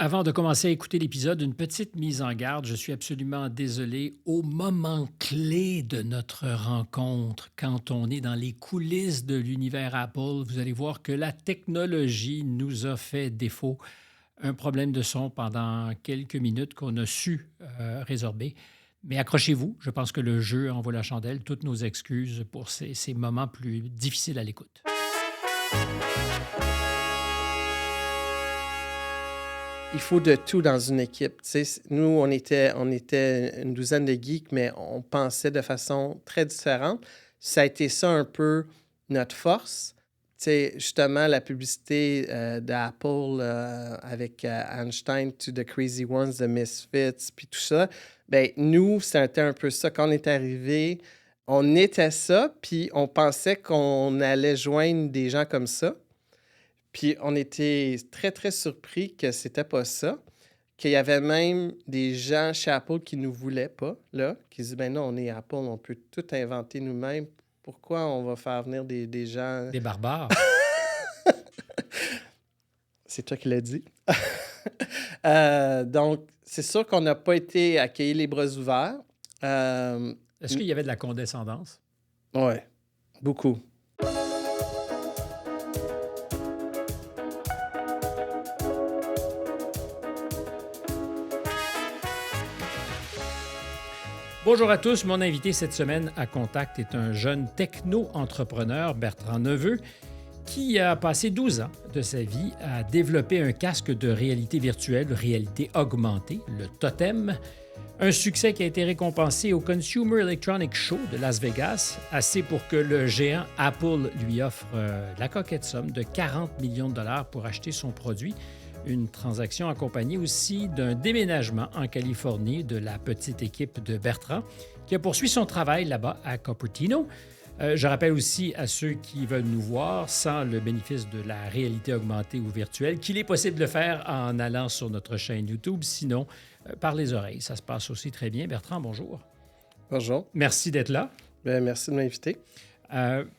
Avant de commencer à écouter l'épisode, une petite mise en garde. Je suis absolument désolé. Au moment clé de notre rencontre, quand on est dans les coulisses de l'univers Apple, vous allez voir que la technologie nous a fait défaut. Un problème de son pendant quelques minutes qu'on a su résorber. Mais accrochez-vous, je pense que le jeu envoie la chandelle. Toutes nos excuses pour ces moments plus difficiles à l'écoute. Il faut de tout dans une équipe. Tu sais, nous, on était une douzaine de geeks, mais on pensait de façon très différente. Ça a été ça un peu notre force. Tu sais, justement, la publicité d'Apple avec Einstein to the Crazy Ones, The Misfits, puis tout ça, bien, nous, c'était un peu ça. Quand on est arrivé, on était ça, puis on pensait qu'on allait joindre des gens comme ça. Puis on était très, très surpris que c'était pas ça, qu'il y avait même des gens chez Apple qui nous voulaient pas, là, qui disaient, ben non, on est Apple, on peut tout inventer nous-mêmes. Pourquoi on va faire venir des gens... Des barbares. C'est toi qui l'as dit. Donc, c'est sûr qu'on n'a pas été accueillis les bras ouverts. Est-ce qu'il y avait de la condescendance? Oui, beaucoup. Bonjour à tous, mon invité cette semaine à Contact est un jeune techno-entrepreneur, Bertrand Neveu, qui a passé 12 ans de sa vie à développer un casque de réalité virtuelle, réalité augmentée, le Totem, un succès qui a été récompensé au Consumer Electronics Show de Las Vegas, assez pour que le géant Apple lui offre la coquette somme de 40 millions de dollars pour acheter son produit. Une transaction accompagnée aussi d'un déménagement en Californie de la petite équipe de Bertrand, qui a poursuivi son travail là-bas à Cupertino. Je rappelle aussi à ceux qui veulent nous voir sans le bénéfice de la réalité augmentée ou virtuelle qu'il est possible de le faire en allant sur notre chaîne YouTube, sinon par les oreilles. Ça se passe aussi très bien. Bertrand, bonjour. Bonjour. Merci d'être là. Bien, merci de m'inviter.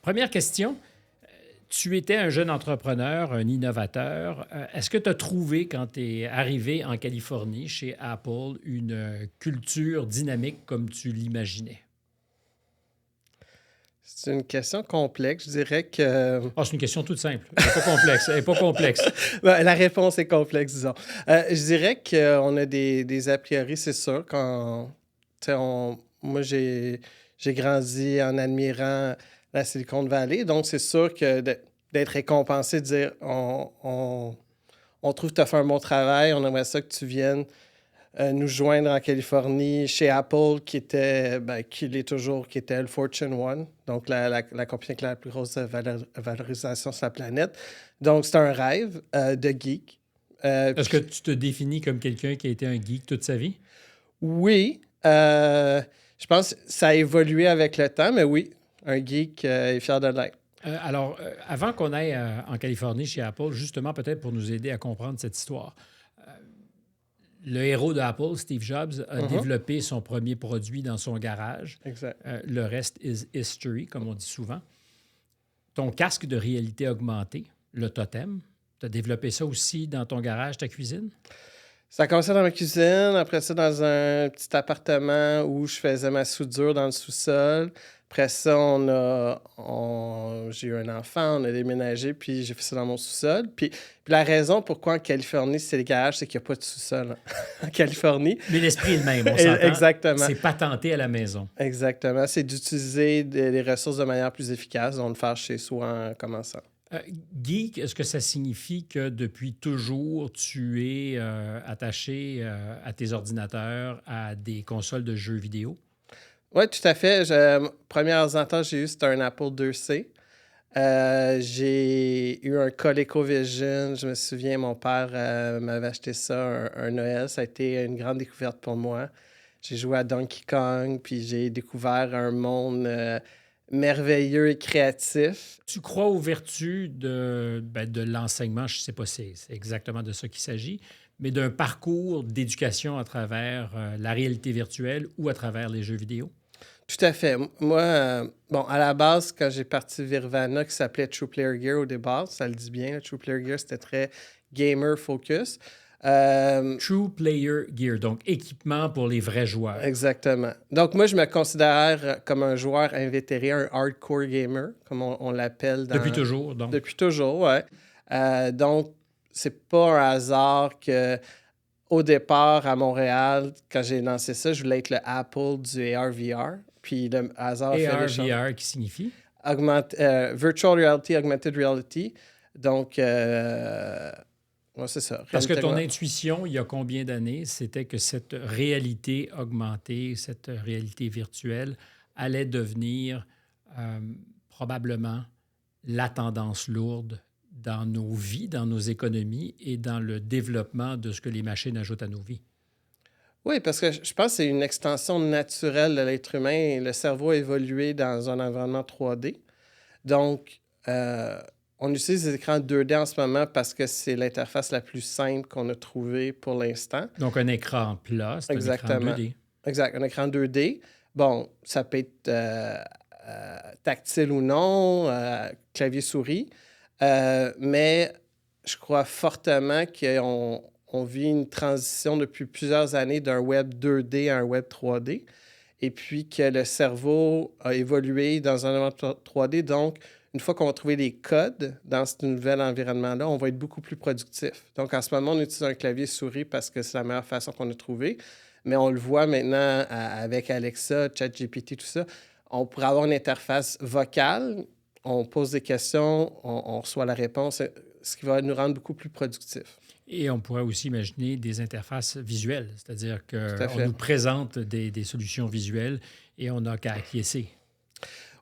Première question. Tu étais un jeune entrepreneur, un innovateur. Est-ce que tu as trouvé, quand tu es arrivé en Californie chez Apple, une culture dynamique comme tu l'imaginais? C'est une question complexe. Je dirais que... c'est une question toute simple. Elle n'est pas complexe. Elle n'est pas complexe. Ben, la réponse est complexe, disons. Je dirais qu'on a des a priori, c'est sûr. Moi, j'ai grandi en admirant la Silicon Valley. Donc, c'est sûr que d'être récompensé, de dire on trouve que tu as fait un bon travail, on aimerait ça que tu viennes nous joindre en Californie chez Apple, qui était le Fortune 1, donc la compagnie avec la plus grosse valorisation sur la planète. Donc, c'est un rêve de geek. Est-ce que tu te définis comme quelqu'un qui a été un geek toute sa vie? Oui. Je pense que ça a évolué avec le temps, mais oui, un geek est fier de l'être. Alors, avant qu'on aille en Californie chez Apple, justement, peut-être pour nous aider à comprendre cette histoire, le héros d'Apple, Steve Jobs, a développé son premier produit dans son garage. Exact. Le reste is history, comme on dit souvent. Ton casque de réalité augmentée, le Totem, tu as développé ça aussi dans ton garage, ta cuisine? Ça a commencé dans ma cuisine, après ça dans un petit appartement où je faisais ma soudure dans le sous-sol. Après ça, j'ai eu un enfant, on a déménagé, puis j'ai fait ça dans mon sous-sol. Puis la raison pourquoi en Californie, c'est les garages, c'est qu'il n'y a pas de sous-sol en Californie. Mais l'esprit est le même, on s'entend. Exactement. C'est patenté à la maison. Exactement. C'est d'utiliser les ressources de manière plus efficace, donc le faire chez soi en commençant. Geek, est-ce que ça signifie que depuis toujours, tu es attaché à tes ordinateurs, à des consoles de jeux vidéo? Oui, tout à fait. Premier ordinateur que j'ai eu, c'était un Apple IIc. J'ai eu un ColecoVision. Je me souviens, mon père m'avait acheté ça un Noël. Ça a été une grande découverte pour moi. J'ai joué à Donkey Kong, puis j'ai découvert un monde merveilleux et créatif. Tu crois aux vertus de l'enseignement, je ne sais pas si c'est exactement de ça qu'il s'agit, mais d'un parcours d'éducation à travers la réalité virtuelle ou à travers les jeux vidéo? Tout à fait. Moi, à la base, quand j'ai parti Virvana, qui s'appelait True Player Gear au départ, ça le dit bien, True Player Gear, c'était très gamer focus. True Player Gear, donc équipement pour les vrais joueurs. Exactement. Donc, moi, je me considère comme un joueur invétéré, un hardcore gamer, comme on l'appelle. Depuis toujours, donc. Depuis toujours, ouais. Donc, c'est pas un hasard que au départ, à Montréal, quand j'ai lancé ça, je voulais être le Apple du AR/VR. Puis le hasard fait les choses. AR/VR qui signifie? Virtual Reality, Augmented Reality. Donc, ouais, c'est ça. Parce que Réalité ton augmentée. intuition, il y a combien d'années, c'était que cette réalité augmentée, cette réalité virtuelle allait devenir probablement la tendance lourde dans nos vies, dans nos économies et dans le développement de ce que les machines ajoutent à nos vies. Oui, parce que je pense que c'est une extension naturelle de l'être humain. Le cerveau a évolué dans un environnement 3D. Donc, on utilise les écrans 2D en ce moment parce que c'est l'interface la plus simple qu'on a trouvée pour l'instant. Donc, un écran plat, c'est un écran Exactement. 2D. Exact, un écran 2D. Bon, ça peut être tactile ou non, clavier-souris. Mais je crois fortement qu'on vit une transition depuis plusieurs années d'un web 2D à un web 3D. Et puis que le cerveau a évolué dans un environnement 3D. Donc, une fois qu'on va trouver les codes dans ce nouvel environnement-là, on va être beaucoup plus productif. Donc, en ce moment, on utilise un clavier-souris parce que c'est la meilleure façon qu'on a trouvée. Mais on le voit maintenant avec Alexa, ChatGPT, tout ça. On pourrait avoir une interface vocale. On pose des questions, on reçoit la réponse, ce qui va nous rendre beaucoup plus productifs. Et on pourrait aussi imaginer des interfaces visuelles, c'est-à-dire Tout à qu'on fait. nous présente des solutions visuelles et on n'a qu'à acquiescer.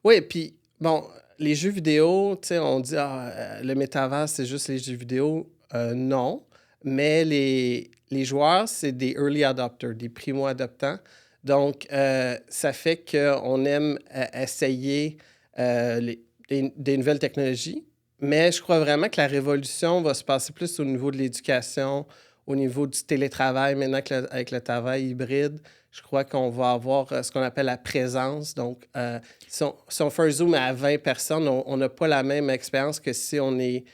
Oui, puis bon, les jeux vidéo, tu sais, on dit le métaverse, c'est juste les jeux vidéo. Non, mais les joueurs, c'est des early adopters, des primo-adoptants. Donc, ça fait qu'on aime essayer des nouvelles technologies, mais je crois vraiment que la révolution va se passer plus au niveau de l'éducation, au niveau du télétravail, maintenant avec le travail hybride. Je crois qu'on va avoir ce qu'on appelle la présence. Donc, si on fait un Zoom à 20 personnes, on n'a pas la même expérience que si on est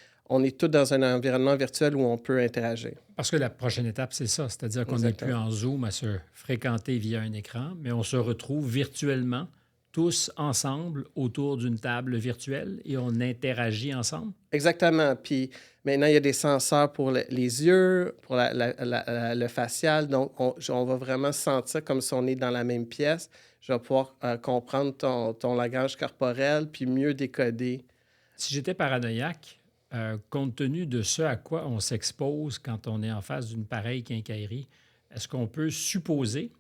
tous dans un environnement virtuel où on peut interagir. Parce que la prochaine étape, c'est ça, c'est-à-dire qu'on n'est plus en Zoom à se fréquenter via un écran, mais on se retrouve virtuellement, tous ensemble, autour d'une table virtuelle et on interagit ensemble. Exactement. Puis maintenant, il y a des senseurs pour les yeux, pour le facial. Donc, on va vraiment se sentir comme si on est dans la même pièce. Je vais pouvoir comprendre ton langage corporel puis mieux décoder. Si j'étais paranoïaque, compte tenu de ce à quoi on s'expose quand on est en face d'une pareille quincaillerie, est-ce qu'on peut supposer,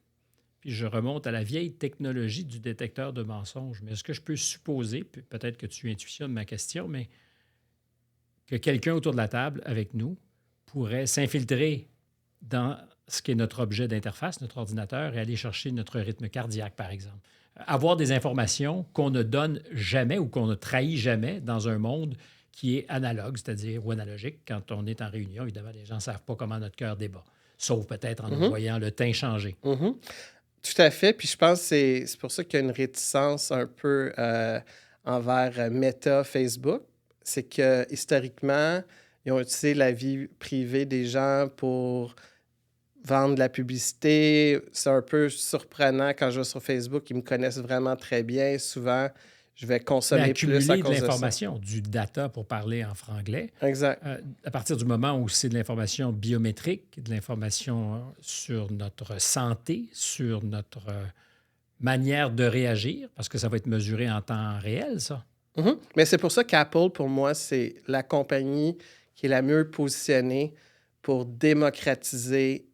puis je remonte à la vieille technologie du détecteur de mensonges, mais est-ce que je peux supposer, puis peut-être que tu intuitionnes ma question, mais que quelqu'un autour de la table avec nous pourrait s'infiltrer dans ce qui est notre objet d'interface, notre ordinateur, et aller chercher notre rythme cardiaque, par exemple. Avoir des informations qu'on ne donne jamais ou qu'on ne trahit jamais dans un monde qui est analogue, c'est-à-dire ou analogique. Quand on est en réunion, évidemment, les gens ne savent pas comment notre cœur débat, sauf peut-être en nous voyant le teint changer. Tout à fait. Puis je pense que c'est pour ça qu'il y a une réticence un peu envers Meta, Facebook. C'est que historiquement, ils ont utilisé la vie privée des gens pour vendre de la publicité. C'est un peu surprenant quand je vais sur Facebook. Ils me connaissent vraiment très bien. Souvent, je vais consommer plus à accumuler cause de de ça. l'information, du data pour parler en franglais. Exact. À partir du moment où c'est de l'information biométrique, de l'information sur notre santé, sur notre manière de réagir, parce que ça va être mesuré en temps réel, ça. Mais c'est pour ça qu'Apple, pour moi, c'est la compagnie qui est la mieux positionnée pour démocratiser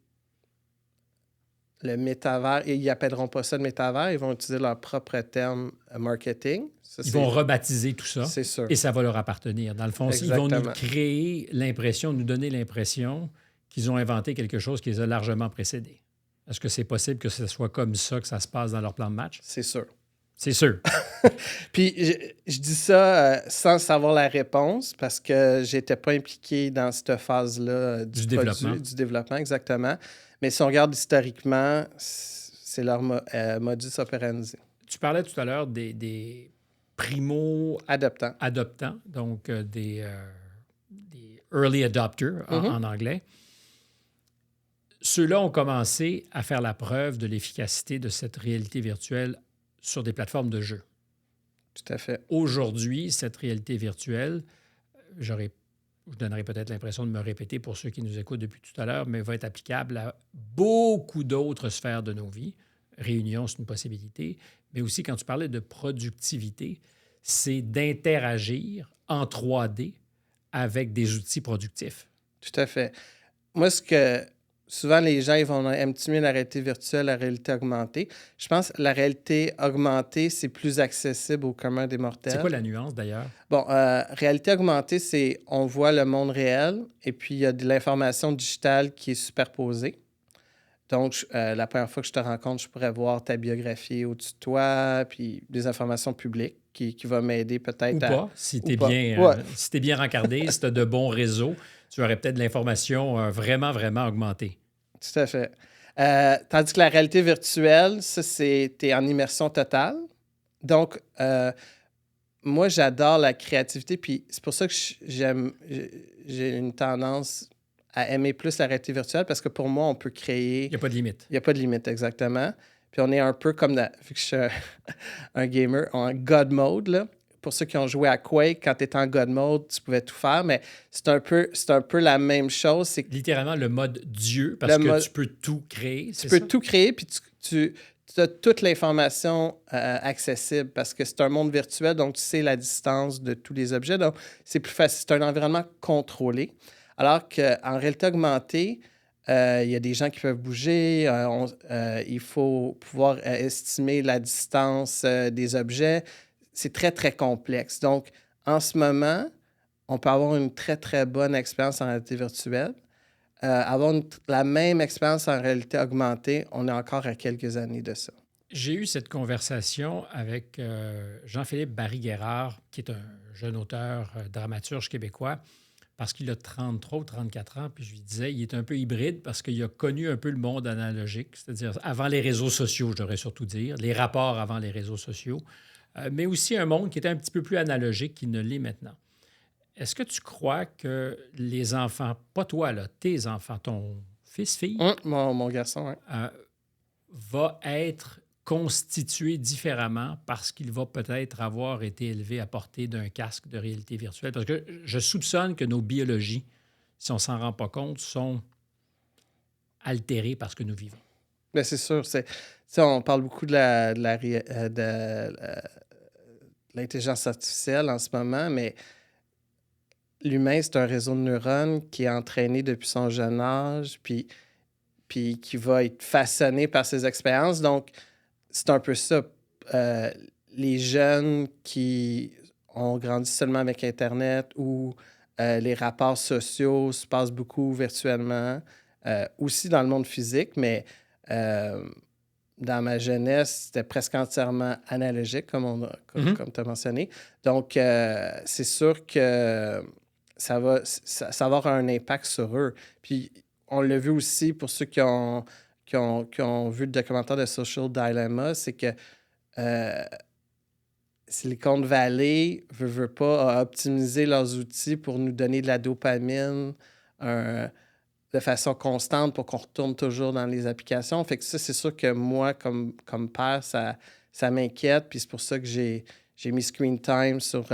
le métavers. Et ils n'appelleront pas ça le métavers, ils vont utiliser leur propre terme marketing. Ça, Ils vont rebaptiser tout ça. C'est sûr. Et ça va leur appartenir. Dans le fond, ils vont nous Exactement. créer l'impression, nous donner l'impression qu'ils ont inventé quelque chose qui les a largement précédés. Est-ce que c'est possible que ce soit comme ça que ça se passe dans leur plan de match? C'est sûr. C'est sûr. Puis je dis ça sans savoir la réponse parce que j'étais pas impliqué dans cette phase-là Du développement. Du développement, exactement. Mais si on regarde historiquement, c'est leur modus operandi. Tu parlais tout à l'heure des Adoptant. adoptants, donc des early adopters en anglais. ceux-là ont commencé à faire la preuve de l'efficacité de cette réalité virtuelle sur des plateformes de jeux. Tout à fait. Aujourd'hui, cette réalité virtuelle, je donnerai peut-être l'impression de me répéter pour ceux qui nous écoutent depuis tout à l'heure, mais va être applicable à beaucoup d'autres sphères de nos vies. Réunion, c'est une possibilité. Mais aussi, quand tu parlais de productivité, c'est d'interagir en 3D avec des outils productifs. Tout à fait. Moi, ce que souvent les gens ils vont aimer la réalité virtuelle, la réalité augmentée. Je pense que la réalité augmentée, c'est plus accessible au commun des mortels. C'est quoi la nuance d'ailleurs? Bon, réalité augmentée, c'est on voit le monde réel et puis il y a de l'information digitale qui est superposée. Donc, la première fois que je te rencontre, je pourrais voir ta biographie au-dessus de toi, puis des informations publiques qui vont m'aider peut-être Ou à... pas, si tu es, si t'es bien rencardé, si tu as de bons réseaux, tu aurais peut-être de l'information vraiment, vraiment augmentée. Tout à fait. Tandis que la réalité virtuelle, ça, t'es en immersion totale. Donc, moi, j'adore la créativité, puis c'est pour ça que j'ai une tendance à aimer plus la réalité virtuelle, parce que pour moi, on peut créer... Il n'y a pas de limite. Il n'y a pas de limite, exactement. Puis on est un peu comme, vu que je suis un gamer, en God mode, là. Pour ceux qui ont joué à Quake, quand tu étais en God mode, tu pouvais tout faire, mais c'est un peu la même chose. C'est littéralement le mode Dieu, parce que tu peux tout créer, tu peux tout créer, puis tu as toute l'information accessible, parce que c'est un monde virtuel, donc tu sais la distance de tous les objets. Donc, c'est plus facile. C'est un environnement contrôlé. Alors qu'en réalité augmentée, il y a des gens qui peuvent bouger. Il faut pouvoir estimer la distance des objets. C'est très, très complexe. Donc, en ce moment, on peut avoir une très, très bonne expérience en réalité virtuelle. Avoir la même expérience en réalité augmentée, on est encore à quelques années de ça. J'ai eu cette conversation avec Jean-Philippe Barry-Guerrard, qui est un jeune auteur, dramaturge québécois, parce qu'il a 33 ou 34 ans, puis je lui disais, il est un peu hybride parce qu'il a connu un peu le monde analogique, c'est-à-dire avant les réseaux sociaux, je devrais surtout dire, les rapports avant les réseaux sociaux, mais aussi un monde qui était un petit peu plus analogique qu'il ne l'est maintenant. Est-ce que tu crois que les enfants, pas toi, là, tes enfants, ton fils, fille, mon garçon, va être constitué différemment parce qu'il va peut-être avoir été élevé à portée d'un casque de réalité virtuelle? Parce que je soupçonne que nos biologies, si on ne s'en rend pas compte, sont altérées par ce que nous vivons. Bien, c'est sûr. On parle beaucoup de l'intelligence artificielle en ce moment, mais l'humain, c'est un réseau de neurones qui est entraîné depuis son jeune âge, puis qui va être façonné par ses expériences. Donc, c'est un peu ça. Les jeunes qui ont grandi seulement avec Internet ou les rapports sociaux se passent beaucoup virtuellement, aussi dans le monde physique, mais dans ma jeunesse, c'était presque entièrement analogique, comme tu as mentionné. Donc, c'est sûr que ça va avoir un impact sur eux. Puis, on l'a vu aussi pour ceux qui ont vu le documentaire de Social Dilemma, c'est que Silicon Valley veut pas optimiser leurs outils pour nous donner de la dopamine de façon constante pour qu'on retourne toujours dans les applications. Fait que ça, c'est sûr que moi, comme père, ça m'inquiète. Puis c'est pour ça que j'ai mis Screen Time sur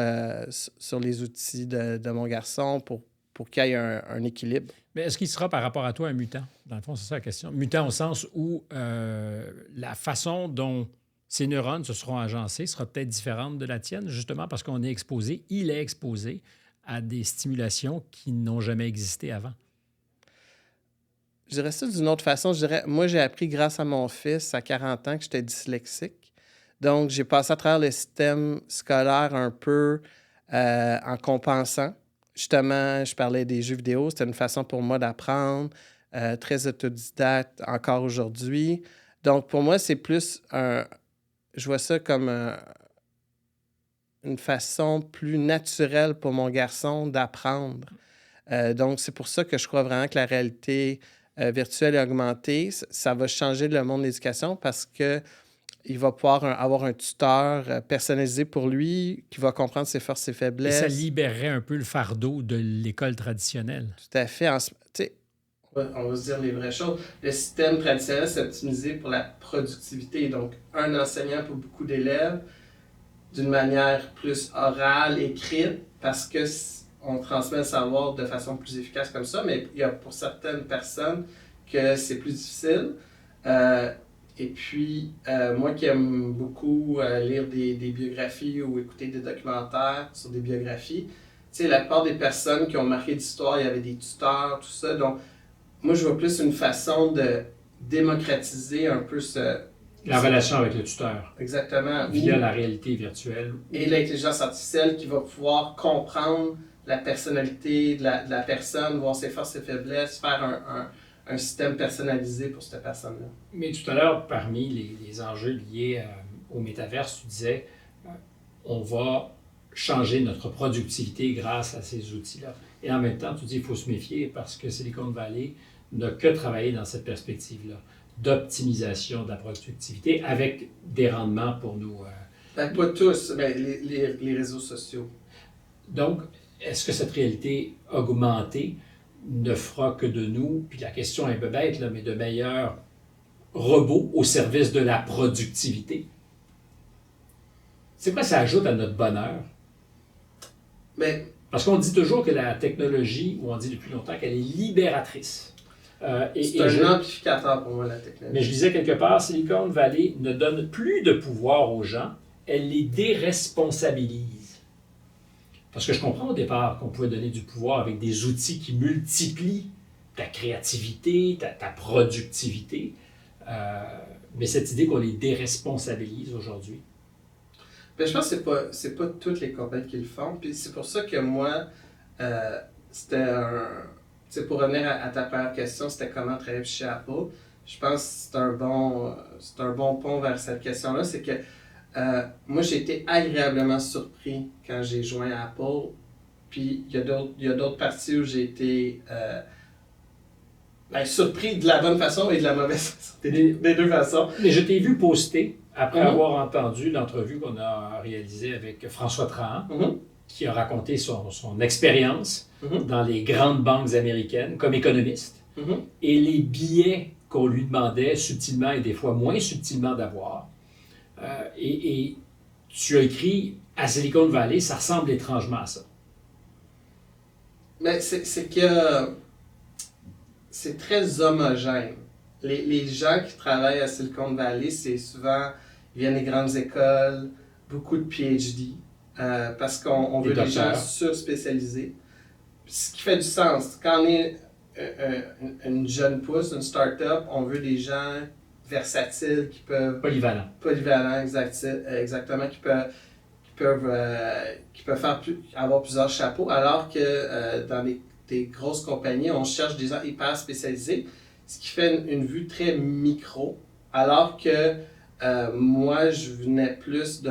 les outils de mon garçon pour qu'il y ait un équilibre. Mais est-ce qu'il sera par rapport à toi un mutant? Dans le fond, c'est ça la question. Mutant au sens où la façon dont ces neurones se seront agencés sera peut-être différente de la tienne, justement parce qu'on est exposé, il est exposé à des stimulations qui n'ont jamais existé avant. Je dirais ça d'une autre façon. Je dirais, moi, j'ai appris grâce à mon fils à 40 ans que j'étais dyslexique. Donc, j'ai passé à travers le système scolaire un peu en compensant. Justement, je parlais des jeux vidéo. C'était une façon pour moi d'apprendre, très autodidacte encore aujourd'hui. Donc, pour moi, c'est plus je vois ça comme une façon plus naturelle pour mon garçon d'apprendre. Donc, c'est pour ça que je crois vraiment que la réalité virtuelle et augmentée, ça va changer le monde de l'éducation parce que il va pouvoir avoir un tuteur personnalisé pour lui qui va comprendre ses forces et faiblesses. Et ça libérerait un peu le fardeau de l'école traditionnelle. Tout à fait. On va se dire les vraies choses. Le système traditionnel, c'est optimisé pour la productivité. Donc, un enseignant pour beaucoup d'élèves, d'une manière plus orale, écrite, parce que on transmet le savoir de façon plus efficace comme ça, mais il y a pour certaines personnes que c'est plus difficile. Et puis, moi qui aime beaucoup lire des biographies ou écouter des documentaires sur des biographies, tu sais, la plupart des personnes qui ont marqué l'histoire, il y avait des tuteurs, tout ça. Donc, moi, je vois plus une façon de démocratiser un peu la relation avec le tuteur. Exactement. Via la réalité virtuelle. Et l'intelligence artificielle qui va pouvoir comprendre la personnalité de la personne, voir ses forces et faiblesses, faire un système personnalisé pour cette personne-là. Mais tout à l'heure, parmi les enjeux liés au métaverse, tu disais on va changer notre productivité grâce à ces outils-là. Et en même temps, tu dis qu'il faut se méfier parce que Silicon Valley n'a que travaillé dans cette perspective-là d'optimisation de la productivité avec des rendements pour nous. Pas tous, mais les réseaux sociaux. Donc, est-ce que cette réalité augmentée ne fera que de nous, puis la question est un peu bête, là, mais de meilleurs robots au service de la productivité? C'est quoi ça ajoute à notre bonheur? Mais, parce qu'on dit toujours que la technologie, ou on dit depuis longtemps qu'elle est libératrice. C'est un amplificateur pour moi, la technologie. Mais je disais quelque part, Silicon Valley ne donne plus de pouvoir aux gens, elle les déresponsabilise. Parce que je comprends au départ qu'on pouvait donner du pouvoir avec des outils qui multiplient ta créativité, ta productivité, mais cette idée qu'on les déresponsabilise aujourd'hui. Ben, je pense que c'est pas toutes les compagnies qui le font. Puis c'est pour ça que moi, c'était un... T'sais, pour revenir à ta première question, c'était comment travailler chez Apple. Je pense que c'est un bon pont vers cette question-là. C'est que moi, j'ai été agréablement surpris quand j'ai joint Apple. Puis il y a d'autres parties où j'ai été surpris de la bonne façon et de la mauvaise façon. Des deux façons. Mais je t'ai vu poster, après avoir entendu l'entrevue qu'on a réalisée avec François Trahan, qui a raconté son expérience dans les grandes banques américaines comme économiste, et les billets qu'on lui demandait subtilement et des fois moins subtilement d'avoir. Et tu as écrit à Silicon Valley, ça ressemble étrangement à ça. Mais c'est que c'est très homogène. Les gens qui travaillent à Silicon Valley, c'est souvent, ils viennent des grandes écoles, beaucoup de PhD. Parce qu'on veut des gens surspécialisés. Ce qui fait du sens. Quand on est une jeune pousse, une start-up, on veut des gens versatiles qui peuvent... Polyvalents, exactement, qui peuvent avoir plusieurs chapeaux, alors que dans des grosses compagnies, on cherche des gens hyper spécialisés, ce qui fait une vue très micro, alors que moi, je venais plus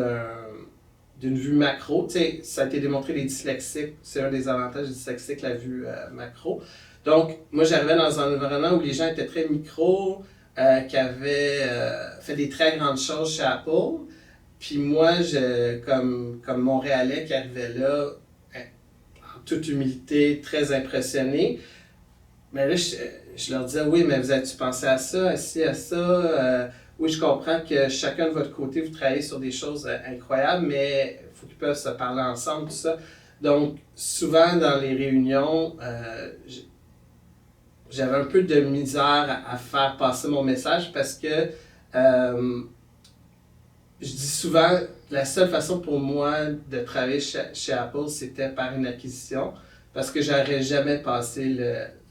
d'une vue macro. Tu sais, ça a été démontré, les dyslexiques, c'est un des avantages des dyslexiques, la vue macro. Donc, moi, j'arrivais dans un environnement où les gens étaient très micro, qui avaient fait des très grandes choses chez Apple. Puis moi, comme Montréalais qui arrivait là, en toute humilité, très impressionné, mais là, je leur disais, oui, mais vous avez-tu pensé à ça, à ça? Oui, je comprends que chacun de votre côté, vous travaillez sur des choses incroyables, mais il faut qu'ils peuvent se parler ensemble, tout ça. Donc, souvent dans les réunions, j'avais un peu de misère à faire passer mon message parce que je dis souvent, la seule façon pour moi de travailler chez Apple, c'était par une acquisition parce que j'aurais jamais passé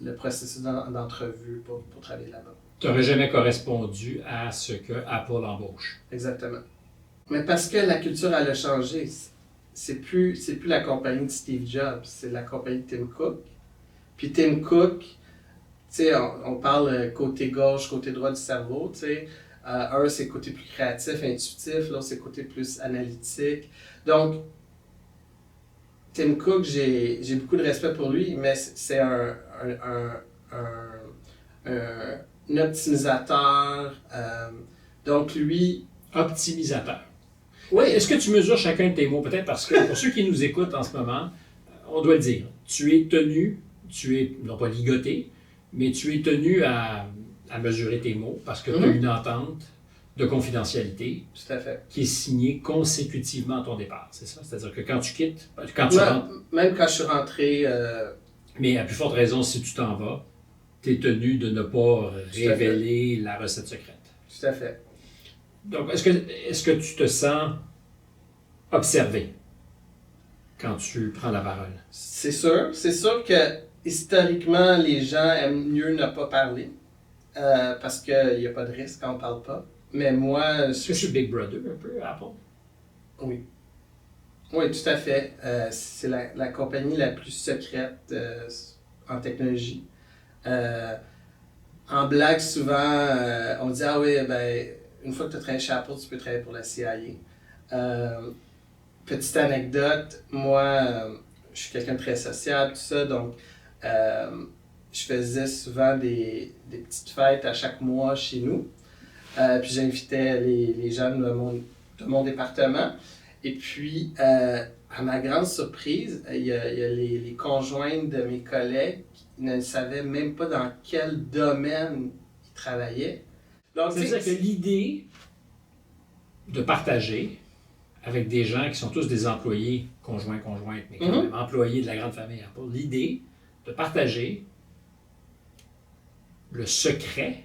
le processus d'entrevue pour travailler là-bas. Tu n'aurais jamais correspondu à ce que Apple embauche. Exactement. Mais parce que la culture, elle a changé. C'est plus la compagnie de Steve Jobs, c'est la compagnie de Tim Cook. Puis Tim Cook, tu sais, on parle côté gauche, côté droit du cerveau, tu sais. Un, c'est le côté plus créatif, intuitif, l'autre, c'est le côté plus analytique. Donc, Tim Cook, j'ai beaucoup de respect pour lui, mais c'est un optimisateur. Donc, lui... Optimisateur. Oui. Est-ce que tu mesures chacun de tes mots? Peut-être parce que pour ceux qui nous écoutent en ce moment, on doit le dire, tu es tenu, tu es non pas ligoté, mais tu es tenu à mesurer tes mots parce que tu as une entente de confidentialité Tout à fait. qui est signée consécutivement à ton départ, c'est ça? C'est-à-dire que quand tu quittes, quand tu rentres... Même quand je suis rentré... Mais à plus forte raison, si tu t'en vas, tu es tenu de ne pas révéler la recette secrète. Tout à fait. Donc, est-ce que tu te sens observé quand tu prends la parole? C'est sûr. C'est sûr que historiquement, les gens aiment mieux ne pas parler parce qu'il n'y a pas de risque quand on ne parle pas. Mais moi... Est-ce que c'est Big Brother un peu, Apple? Oui. Oui, tout à fait. C'est la compagnie la plus secrète en technologie. En blague, souvent, on dit « Ah oui, ben, une fois que tu as travaillé chez Apple, tu peux travailler pour la CIA. Petite anecdote, moi, je suis quelqu'un de très sociable, tout ça, donc je faisais souvent des petites fêtes à chaque mois chez nous. Puis j'invitais les gens de mon département. Et puis, à ma grande surprise, il y a les conjointes de mes collègues qui ne savaient même pas dans quel domaine ils travaillaient. Donc, c'est-à-dire que l'idée de partager avec des gens qui sont tous des employés, conjointes, mais quand même employés de la grande famille Apple, l'idée de partager le secret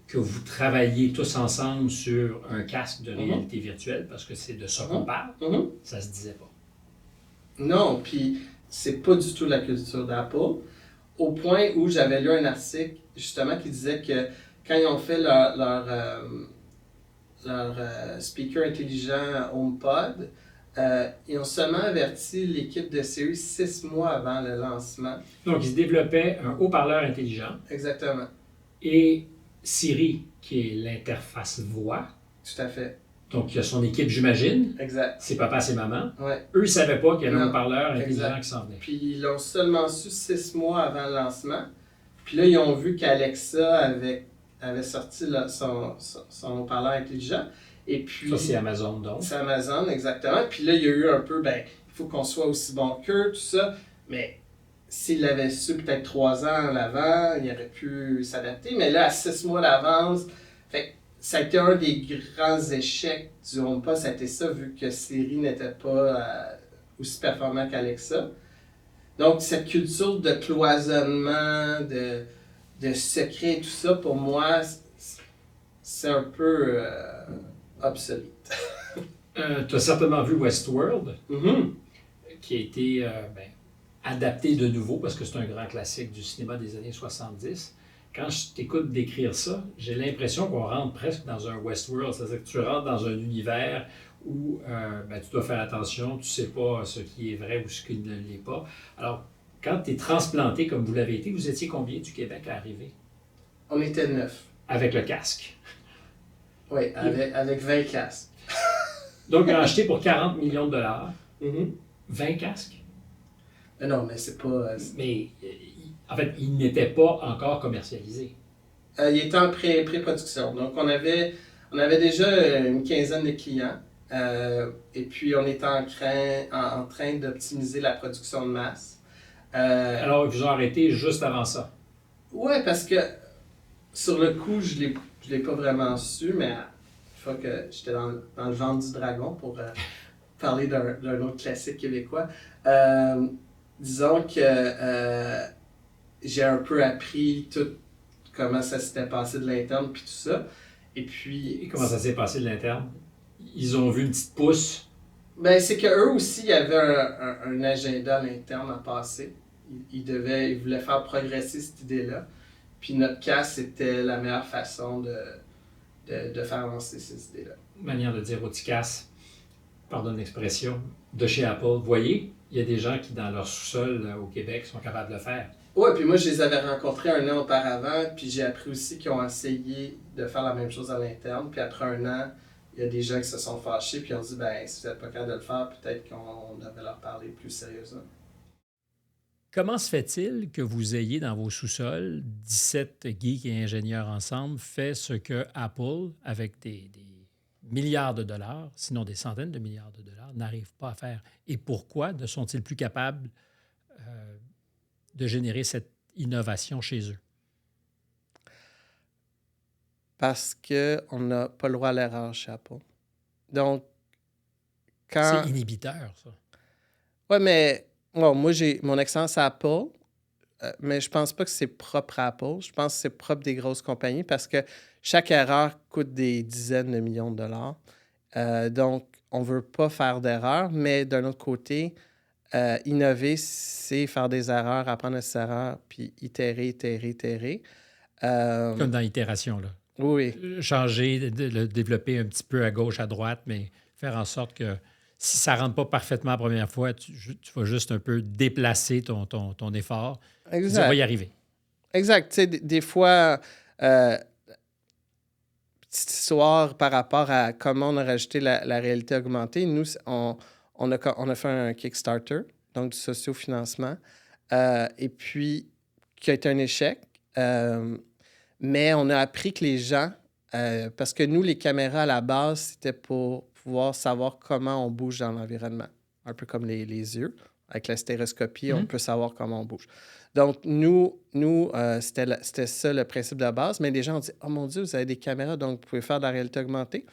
que vous travaillez tous ensemble sur un casque de réalité virtuelle, parce que c'est de ça qu'on parle, ça se disait pas. Non, puis c'est pas du tout la culture d'Apple, au point où j'avais lu un article, justement, qui disait que quand ils ont fait leur speaker intelligent HomePod, ils ont seulement averti l'équipe de Siri 6 mois avant le lancement. Donc, ils se développaient un haut-parleur intelligent. Exactement. Et Siri, qui est l'interface voix. Tout à fait. Donc, il y a son équipe, j'imagine. Exact. C'est papa, c'est maman. Ouais. Eux ne savaient pas qu'il y avait un haut-parleur intelligent qui s'en venait. Puis, ils l'ont seulement su 6 mois avant le lancement. Puis là, ils ont vu qu'Alexa avait sorti son haut-parleur intelligent. Et puis, ça, c'est Amazon, donc. C'est Amazon, exactement. Puis là, il y a eu un peu, il faut qu'on soit aussi bon qu'eux, tout ça. Mais s'il l'avait su peut-être 3 ans en avant, il aurait pu s'adapter. Mais là, à 6 mois d'avance, ça a été un des grands échecs du HomePod. Ça a été ça, vu que Siri n'était pas aussi performant qu'Alexa. Donc, cette culture de cloisonnement, de secret et tout ça, pour moi, c'est un peu obsolète. Tu as certainement vu Westworld, qui a été adapté de nouveau, parce que c'est un grand classique du cinéma des années 70. Quand je t'écoute décrire ça, j'ai l'impression qu'on rentre presque dans un Westworld, c'est-à-dire que tu rentres dans un univers où tu dois faire attention, tu ne sais pas ce qui est vrai ou ce qui ne l'est pas. Alors, quand tu es transplanté comme vous l'avez été, vous étiez combien du Québec à arriver? On était 9. Avec le casque? Oui, avec 20 casques. Donc, acheté pour 40 millions de dollars, 20 casques? Non, mais c'est pas... Mais, en fait, il n'était pas encore commercialisé. Il était en pré-production. Donc, on avait déjà une quinzaine de clients. Et puis, on était en train d'optimiser la production de masse. Alors, ils vous ont arrêté juste avant ça? Oui, parce que sur le coup, je l'ai pas vraiment su, mais une fois que j'étais dans le ventre du dragon, pour parler d'un autre classique québécois, disons que j'ai un peu appris tout comment ça s'était passé de l'interne puis tout ça. Et puis... Et comment ça s'est passé de l'interne? Ils ont vu une petite pousse? Ben, c'est qu'eux aussi, il y avait un agenda à l'interne à passer. Ils voulaient faire progresser cette idée-là. Puis notre casque, c'était la meilleure façon de faire avancer cette idée-là. Manière de dire au petit casse, pardonne l'expression, de chez Apple. Voyez, il y a des gens qui, dans leur sous-sol au Québec, sont capables de le faire. Oui, puis moi, je les avais rencontrés 1 an auparavant, puis j'ai appris aussi qu'ils ont essayé de faire la même chose à l'interne. Puis après 1 an, il y a des gens qui se sont fâchés, puis ont dit, si vous n'êtes pas capable de le faire, peut-être qu'on devrait leur parler plus sérieusement. Comment se fait-il que vous ayez dans vos sous-sols 17 geeks et ingénieurs ensemble fait ce que Apple, avec des milliards de dollars, sinon des centaines de milliards de dollars, n'arrive pas à faire? Et pourquoi ne sont-ils plus capables de générer cette innovation chez eux? parce qu'on n'a pas le droit à l'erreur chez Apple. Donc, C'est inhibiteur, ça. Oui, mais moi, j'ai mon expérience à Apple, mais je pense pas que c'est propre à Apple. Je pense que c'est propre des grosses compagnies parce que chaque erreur coûte des dizaines de millions de dollars. Donc, on veut pas faire d'erreurs, mais d'un autre côté, innover, c'est faire des erreurs, apprendre de ses erreurs, puis itérer. Comme dans l'itération, là. Oui, Changer, le développer un petit peu à gauche, à droite, mais faire en sorte que si ça ne rentre pas parfaitement la première fois, tu vas juste un peu déplacer ton effort. Dire, on va y exact. arriver. Exact. Tu sais, des fois, petite histoire par rapport à comment on a rajouté la réalité augmentée. Nous, on a fait un Kickstarter, donc du sociofinancement, et puis qui a été un échec. Mais on a appris que les gens, parce que nous, les caméras à la base, c'était pour pouvoir savoir comment on bouge dans l'environnement, un peu comme les yeux. Avec la stéroscopie, on peut savoir comment on bouge. Donc, nous c'était ça le principe de base. Mais les gens ont dit, oh mon Dieu, vous avez des caméras, donc vous pouvez faire de la réalité augmentée.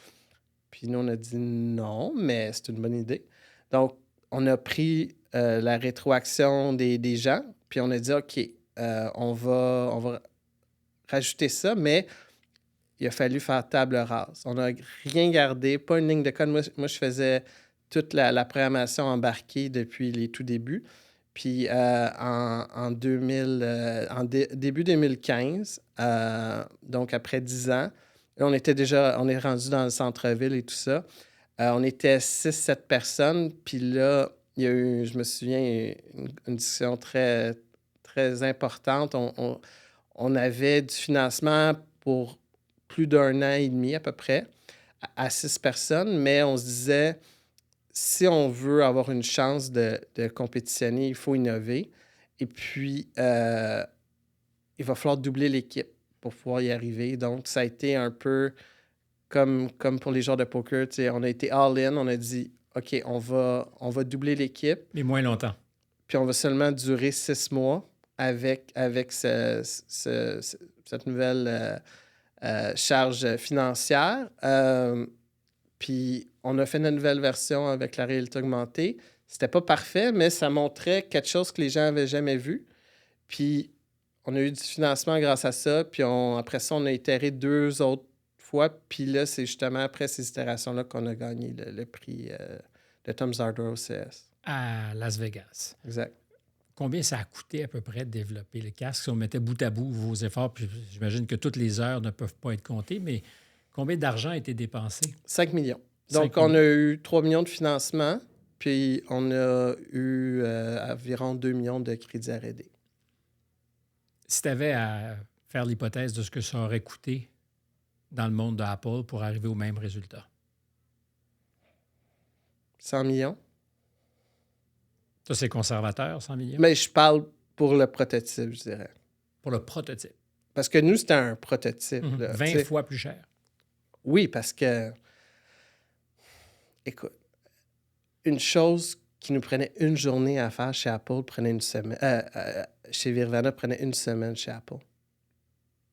Puis nous, on a dit non, mais c'est une bonne idée. Donc, on a pris la rétroaction des gens, puis on a dit, OK, on va rajouter ça, mais il a fallu faire table rase. On n'a rien gardé, pas une ligne de code. Moi je faisais toute la programmation embarquée depuis les tout débuts. Puis en 2000, début 2015, donc après 10 ans, là, on est rendu dans le centre-ville et tout ça. On était 6-7 personnes. Puis là, il y a eu, je me souviens, une discussion très, très importante. On avait du financement pour plus d'un an et demi à peu près, à 6 personnes, mais on se disait, si on veut avoir une chance de compétitionner, il faut innover. Et puis, il va falloir doubler l'équipe pour pouvoir y arriver. Donc, ça a été un peu comme pour les joueurs de poker. On a été all-in, on a dit, OK, on va doubler l'équipe. Mais moins longtemps. Puis on va seulement durer 6 mois avec cette nouvelle charge financière. Puis on a fait une nouvelle version avec la réalité augmentée. C'était pas parfait, mais ça montrait quelque chose que les gens n'avaient jamais vu. Puis on a eu du financement grâce à ça. Puis après ça, on a itéré 2 autres fois. Puis là, c'est justement après ces itérations-là qu'on a gagné le prix de Tom Zardor au CS. À Las Vegas. Exact. Combien ça a coûté à peu près de développer le casque? Si on mettait bout à bout vos efforts, puis j'imagine que toutes les heures ne peuvent pas être comptées, mais combien d'argent a été dépensé? 5 millions. 5 Donc, on a eu 3 millions de financement, puis on a eu environ 2 millions de crédits R&D. Si tu avais à faire l'hypothèse de ce que ça aurait coûté dans le monde d'Apple pour arriver au même résultat? 100 millions. Ça, c'est conservateur, 100 millions? Mais je parle pour le prototype, je dirais. Pour le prototype. Parce que nous, c'était un prototype. Là, 20 fois plus cher. Oui, parce que, écoute, une chose qui nous prenait une journée à faire chez Apple prenait une semaine. Chez Virvana prenait une semaine chez Apple.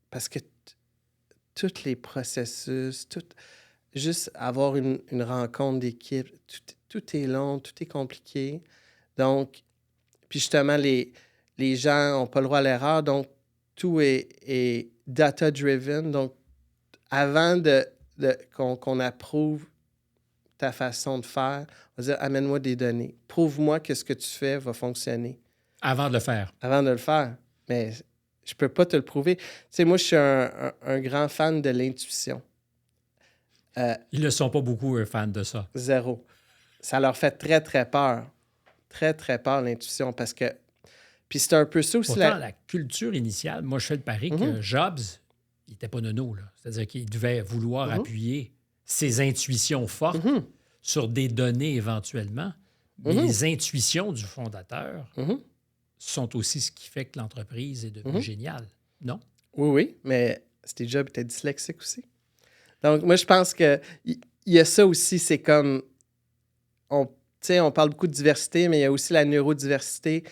Parce que tous les processus, juste avoir une rencontre d'équipe, tout est long, tout est compliqué. Donc, puis justement, les gens n'ont pas le droit à l'erreur, donc tout est data-driven. Donc, avant qu'on approuve ta façon de faire, on va dire, amène-moi des données. Prouve-moi que ce que tu fais va fonctionner. Avant de le faire. Avant de le faire. Mais je peux pas te le prouver. Tu sais, moi, je suis un grand fan de l'intuition. Ils ne sont pas beaucoup fans de ça. Zéro. Ça leur fait très, très peur. Très, très peur, l'intuition, parce que... Puis c'est un peu ça aussi... Pourtant, la culture initiale, moi, je fais le pari que Jobs, il n'était pas nono, là. C'est-à-dire qu'il devait vouloir appuyer ses intuitions fortes sur des données éventuellement, mais les intuitions du fondateur sont aussi ce qui fait que l'entreprise est devenue géniale, non? Oui, mais Steve Jobs était dyslexique aussi. Donc, moi, je pense qu'il y a ça aussi, c'est comme... On parle beaucoup de diversité, mais il y a aussi la neurodiversité.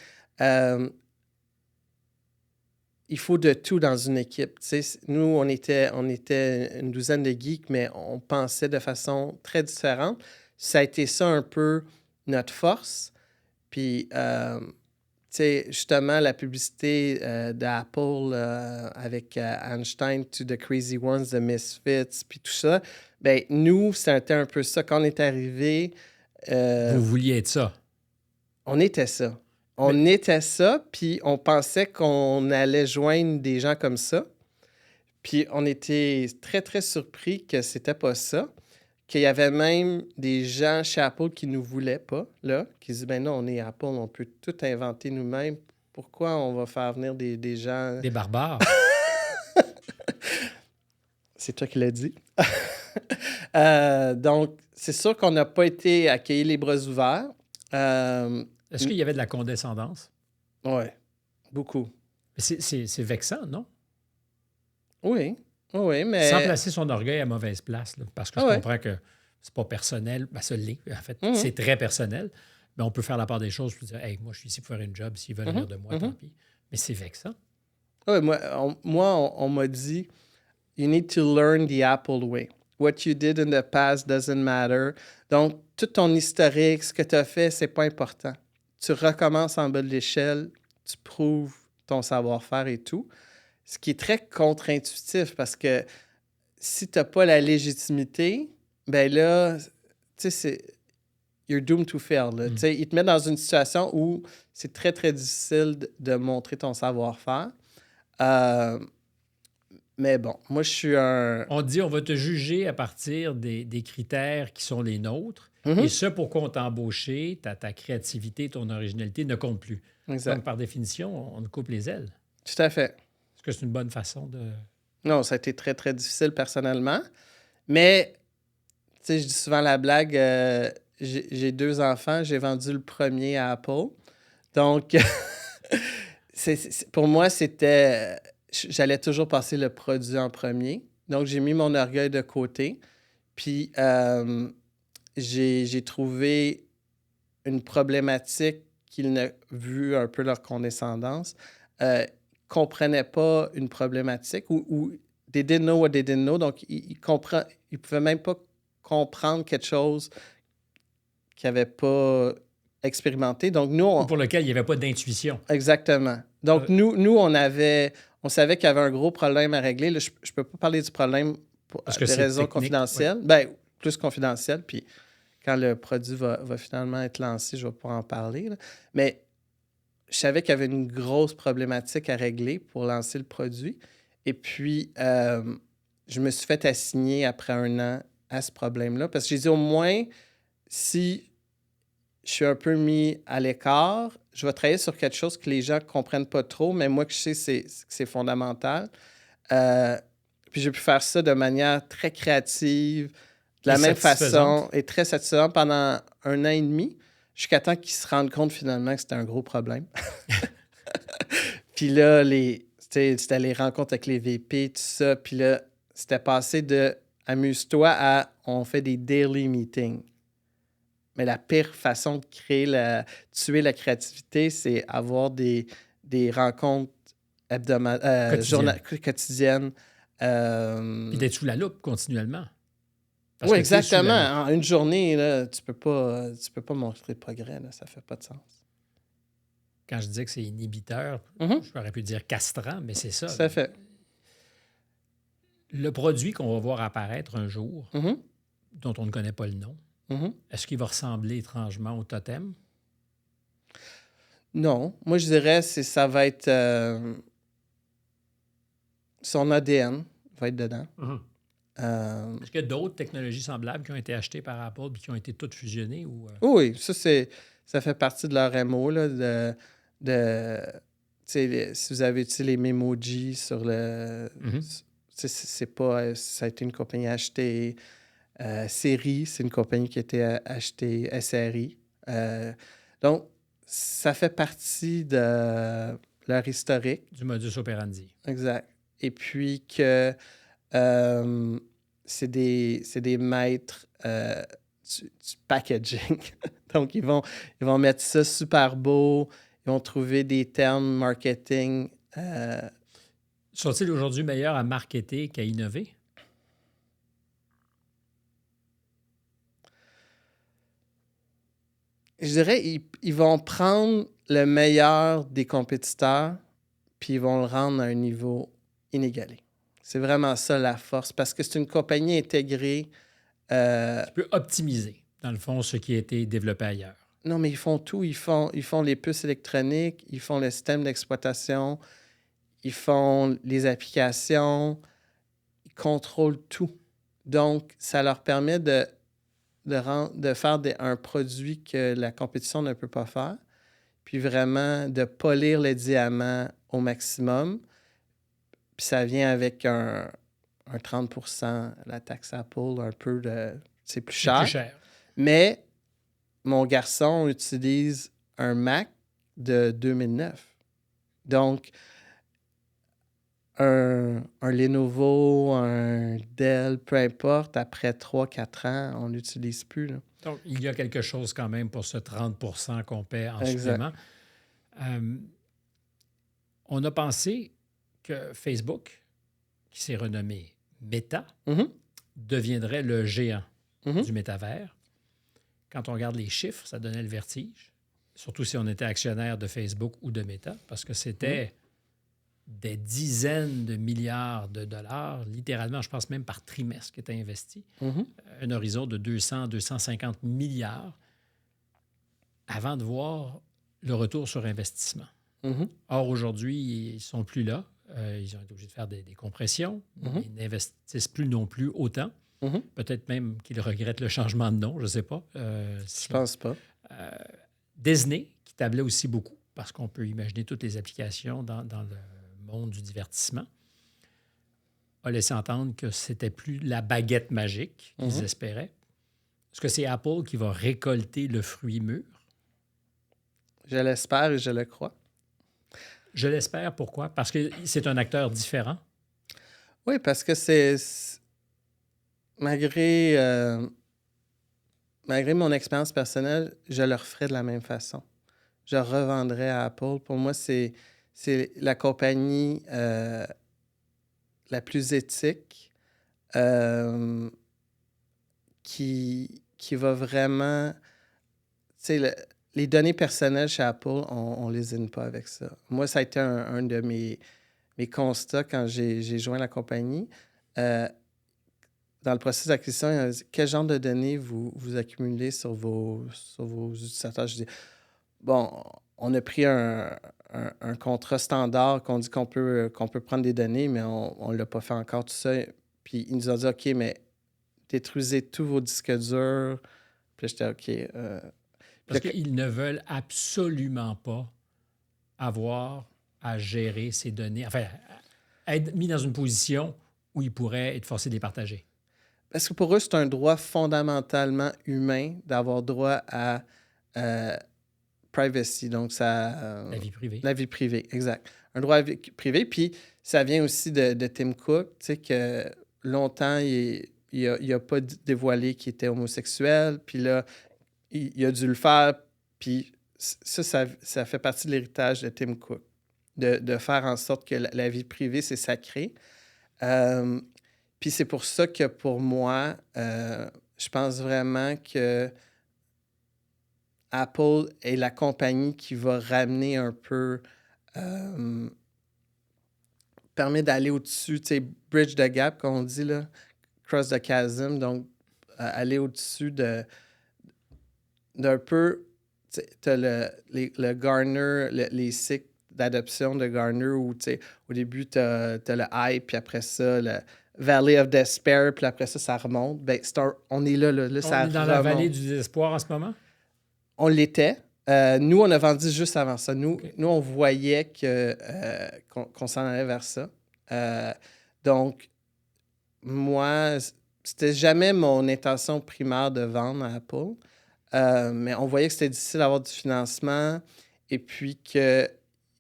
il faut de tout dans une équipe. Nous, on était une douzaine de geeks, mais on pensait de façon très différente. Ça a été ça un peu notre force. Puis, justement, la publicité d'Apple avec Einstein to the Crazy Ones, The Misfits, puis tout ça, ben nous, c'était un peu ça. Quand on est arrivé... Vous vouliez être ça. On était ça. On était ça, puis on pensait qu'on allait joindre des gens comme ça. Puis on était très, très surpris que c'était pas ça. Qu'il y avait même des gens chez Apple qui nous voulaient pas, là, qui disaient, ben non, on est Apple, on peut tout inventer nous-mêmes. Pourquoi on va faire venir des gens... Des barbares. C'est toi qui l'as dit. Donc, c'est sûr qu'on n'a pas été accueillis les bras ouverts. Est-ce qu'il y avait de la condescendance? Oui, beaucoup. C'est vexant, non? Oui, oui, mais... Sans placer son orgueil à mauvaise place, là, parce que je comprends que c'est pas personnel. Ben, ça l'est, en fait. C'est très personnel. Mais on peut faire la part des choses et dire, hey, moi, je suis ici pour faire une job. S'ils veulent rire de moi, tant pis. Mais c'est vexant. Oui, on m'a dit, you need to learn the Apple way. What you did in the past doesn't matter. Donc, tout ton historique, ce que tu as fait, c'est pas important. Tu recommences en bas de l'échelle, tu prouves ton savoir-faire et tout. Ce qui est très contre-intuitif parce que si tu n'as pas la légitimité, ben là, tu sais, c'est... You're doomed to fail. Tu sais, ils te mettent dans une situation où c'est très, très difficile de montrer ton savoir-faire. Mais bon, moi, je suis un... On dit on va te juger à partir des critères qui sont les nôtres. Et ce, pourquoi on t'a embauché, ta créativité, ton originalité ne compte plus. Exact. Donc, par définition, on te coupe les ailes. Tout à fait. Est-ce que c'est une bonne façon de... Non, ça a été très, très difficile personnellement. Mais, tu sais, je dis souvent la blague, j'ai 2 enfants, j'ai vendu le premier à Apple. Donc, pour moi, c'était... J'allais toujours passer le produit en premier. Donc, j'ai mis mon orgueil de côté. Puis, j'ai trouvé une problématique qu'ils n'ont vu un peu leur condescendance. Comprenaient pas une problématique ou they didn't know what they didn't know. Donc, ils pouvaient même pas comprendre quelque chose qu'ils n'avaient pas expérimenté. Donc, nous... Pour lequel il n'y avait pas d'intuition. Exactement. Donc, nous on savait qu'il y avait un gros problème à régler. Là, je ne peux pas parler du problème pour des raisons confidentielles. Oui. Ben, plus confidentielles. Puis, quand le produit va finalement être lancé, je vais pouvoir en parler. Là. Mais je savais qu'il y avait une grosse problématique à régler pour lancer le produit. Et puis, je me suis fait assigner après 1 an à ce problème-là. Parce que j'ai dit, au moins, si je suis un peu mis à l'écart, je vais travailler sur quelque chose que les gens ne comprennent pas trop, mais moi, que je sais que c'est fondamental. Puis j'ai pu faire ça de manière très créative, de la même façon, et très satisfaisante pendant 1 an et demi, jusqu'à temps qu'ils se rendent compte finalement que c'était un gros problème. Puis là, c'était les rencontres avec les VP, tout ça. Puis là, c'était passé de « amuse-toi » à « on fait des daily meetings ». Mais la pire façon de tuer la créativité, c'est avoir des rencontres quotidiennes. Puis d'être sous la loupe continuellement. Oui, exactement. En une journée, là, tu peux pas montrer de progrès. Là, ça fait pas de sens. Quand je disais que c'est inhibiteur, j'aurais pu dire castrant, mais c'est ça. Tout à fait. Le produit qu'on va voir apparaître un jour, dont on ne connaît pas le nom, est-ce qu'il va ressembler étrangement au totem? Non. Moi, je dirais que ça va être... son ADN va être dedans. Est-ce qu'il y a d'autres technologies semblables qui ont été achetées par Apple et qui ont été toutes fusionnées? Ou, Oui, ça fait partie de leur MO. Là, si vous avez les Memoji sur le... c'est pas... Ça a été une compagnie achetée... Siri, c'est une compagnie qui a été achetée, SRI. Donc, ça fait partie de leur historique. Du modus operandi. Exact. Et puis que c'est des maîtres du packaging. Donc, ils vont mettre ça super beau. Ils vont trouver des termes marketing. Sont-ils aujourd'hui meilleurs à marketer qu'à innover? Je dirais ils vont prendre le meilleur des compétiteurs puis ils vont le rendre à un niveau inégalé. C'est vraiment ça la force parce que c'est une compagnie intégrée. Tu peux optimiser, dans le fond, ce qui a été développé ailleurs. Non, mais ils font tout. Ils font les puces électroniques, ils font le système d'exploitation, ils font les applications, ils contrôlent tout. Donc, ça leur permet de faire un produit que la compétition ne peut pas faire, puis vraiment de polir le diamant au maximum. Puis ça vient avec un 30 la taxe Apple, un peu de... C'est plus C'est cher. plus cher. Mais mon garçon utilise un Mac de 2009. Donc, un Lenovo, un Dell, peu importe, après 3-4 ans, on n'utilise plus. Là. Donc, il y a quelque chose quand même pour ce 30 qu'on paie en Exact. supplément. On a pensé que Facebook, qui s'est renommé Meta, Mhm. deviendrait le géant Mhm. du métavers. Quand on regarde les chiffres, ça donnait le vertige, surtout si on était actionnaire de Facebook ou de Meta, parce que c'était des dizaines de milliards de dollars, littéralement, je pense même par trimestre, qui étaient investis. Mhm. Un horizon de 200-250 milliards avant de voir le retour sur investissement. Mhm. Or, aujourd'hui, ils ne sont plus là. Ils ont été obligés de faire des compressions. Mhm. Ils n'investissent plus non plus autant. Mhm. Peut-être même qu'ils regrettent le changement de nom, je ne sais pas. Je pense pas. Disney, qui tablait aussi beaucoup, parce qu'on peut imaginer toutes les applications dans le monde du divertissement, a laissé entendre que c'était plus la baguette magique qu'ils espéraient. Est-ce que c'est Apple qui va récolter le fruit mûr? Je l'espère et je le crois. Je l'espère. Pourquoi? Parce que c'est un acteur différent. Oui, parce que c'est malgré mon expérience personnelle, je le referais de la même façon. Je revendrais à Apple. Pour moi, c'est la compagnie la plus éthique qui va vraiment... Tu sais, les données personnelles chez Apple, on lésine pas avec ça. Moi, ça a été un de mes constats quand j'ai joint la compagnie. Dans le processus d'acquisition, il a dit, quel genre de données vous accumulez sur vos utilisateurs? Je dis, bon, on a pris un contrat standard qu'on dit qu'on peut prendre des données, mais on ne l'a pas fait encore, tout ça. Puis ils nous ont dit, OK, mais détruisez tous vos disques durs. Puis j'étais, OK. Parce qu'ils ne veulent absolument pas avoir à gérer ces données, enfin, être mis dans une position où ils pourraient être forcés de les partager. Parce que pour eux, c'est un droit fondamentalement humain d'avoir droit à privacy, donc ça... La vie privée. La vie privée, exact. Un droit à la vie privée. Puis ça vient aussi de Tim Cook, tu sais, que longtemps, il n'a pas dévoilé qu'il était homosexuel. Puis là, il a dû le faire. Puis ça fait partie de l'héritage de Tim Cook, de faire en sorte que la vie privée, c'est sacré. Puis c'est pour ça que pour moi, je pense vraiment que Apple est la compagnie qui va ramener un peu, permet d'aller au-dessus, tu sais, bridge the gap, comme on dit, là, cross the chasm, donc aller au-dessus d'un peu, tu as le Garner, les cycles d'adoption de Garner où, tu sais, au début, tu as le hype, puis après ça, le Valley of Despair, puis après ça remonte. Ben, on est là, ça On est dans la vallée du désespoir en ce moment? On l'était. Nous, on a vendu juste avant ça. Nous, on voyait qu'on s'en allait vers ça. Donc, moi, c'était jamais mon intention primaire de vendre à Apple. Mais on voyait que c'était difficile d'avoir du financement et puis qu'il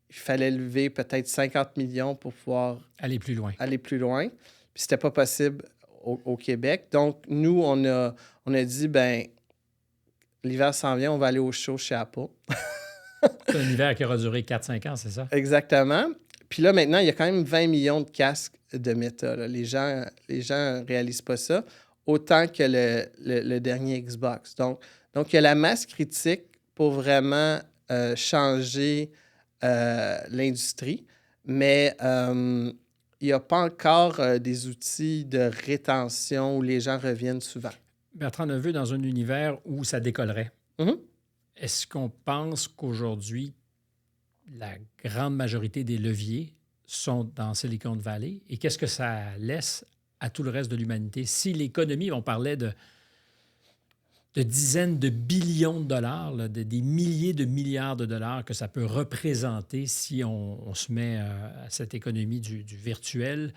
fallait lever peut-être 50 millions pour pouvoir aller plus loin. Puis c'était pas possible au Québec. Donc, nous, on a dit, ben l'hiver s'en vient, on va aller au show chez Apple. C'est un hiver qui aura duré 4-5 ans, c'est ça? Exactement. Puis là, maintenant, il y a quand même 20 millions de casques de Meta. Là. Les gens réalisent pas ça, autant que le dernier Xbox. Donc, il y a la masse critique pour vraiment changer l'industrie, mais il n'y a pas encore des outils de rétention où les gens reviennent souvent. Bertrand Neveu, dans un univers où ça décollerait, Mhm. est-ce qu'on pense qu'aujourd'hui, la grande majorité des leviers sont dans Silicon Valley? Et qu'est-ce que ça laisse à tout le reste de l'humanité? Si l'économie, on parlait de dizaines de billions de dollars, là, des milliers de milliards de dollars que ça peut représenter si on se met à cette économie du virtuel,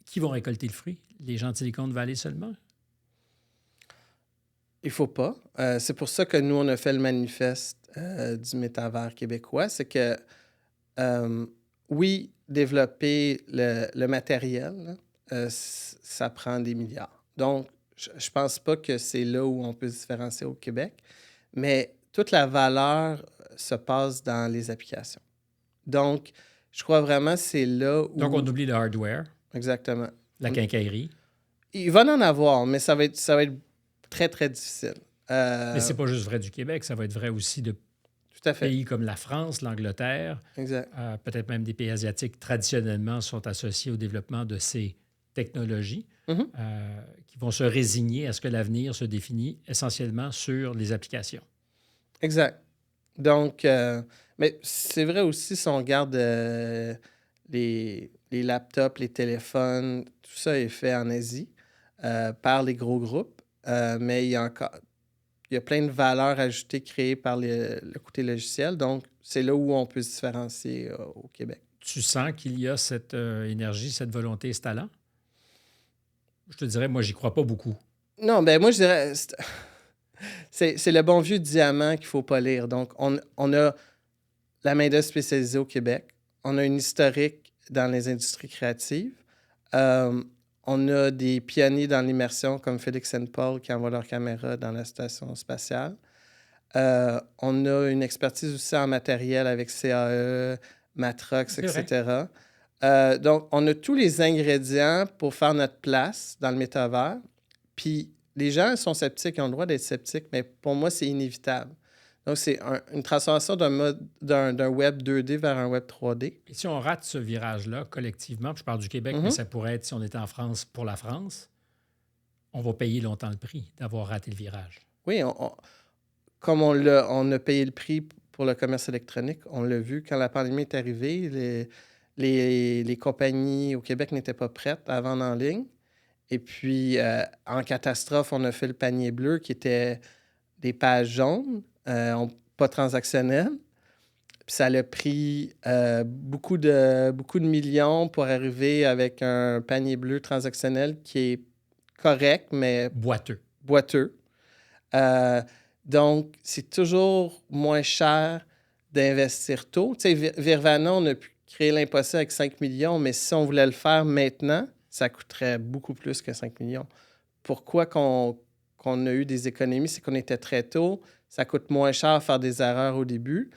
qui vont récolter le fruit? Les gens de Silicon Valley seulement? Il faut pas. C'est pour ça que nous, on a fait le manifeste du métavers québécois. C'est que, oui, développer le matériel, là, ça prend des milliards. Donc, je pense pas que c'est là où on peut se différencier au Québec, mais toute la valeur se passe dans les applications. Donc, je crois vraiment que c'est là où... Donc, on oublie le hardware, Exactement. la quincaillerie. Il va en avoir, mais ça va être très, très difficile. Mais c'est pas juste vrai du Québec, ça va être vrai aussi de Tout à fait. pays comme la France, l'Angleterre, Exact. peut-être même des pays asiatiques traditionnellement sont associés au développement de ces technologies Mhm. qui vont se résigner à ce que l'avenir se définit essentiellement sur les applications. Exact. Donc, mais c'est vrai aussi si on regarde les laptops, les téléphones, tout ça est fait en Asie par les gros groupes, mais il y a plein de valeurs ajoutées créées par le côté logiciel. Donc, c'est là où on peut se différencier au Québec. Tu sens qu'il y a cette énergie, cette volonté, ce talent? Je te dirais, moi, j'y crois pas beaucoup. Non, ben moi, je dirais, c'est le bon vieux diamant qu'il faut polir. Donc, on a la main-d'œuvre spécialisée au Québec. On a une historique dans les industries créatives. On a des pionniers dans l'immersion comme Félix et Paul qui envoient leur caméra dans la station spatiale. On a une expertise aussi en matériel avec CAE, Matrox, C'est vrai. etc. Donc, on a tous les ingrédients pour faire notre place dans le métavers. Puis, les gens sont sceptiques, ils ont le droit d'être sceptiques, mais pour moi, c'est inévitable. Donc, c'est une transformation d'un web 2D vers un web 3D. Et si on rate ce virage-là collectivement, puis je parle du Québec, mais ça pourrait être si on était en France pour la France, on va payer longtemps le prix d'avoir raté le virage. Oui, comme on a payé le prix pour le commerce électronique, on l'a vu quand la pandémie est arrivée, les compagnies au Québec n'étaient pas prêtes à vendre en ligne. Et puis, en catastrophe, on a fait le panier bleu qui était des pages jaunes, pas transactionnelles. Puis ça a pris beaucoup de millions pour arriver avec un panier bleu transactionnel qui est correct, mais Boiteux. boiteux. Donc, c'est toujours moins cher d'investir tôt. Tu sais, Virvana, on a pu créer l'impossible avec 5 millions, mais si on voulait le faire maintenant, ça coûterait beaucoup plus que 5 millions. Pourquoi qu'on a eu des économies? C'est qu'on était très tôt. Ça coûte moins cher à faire des erreurs au début.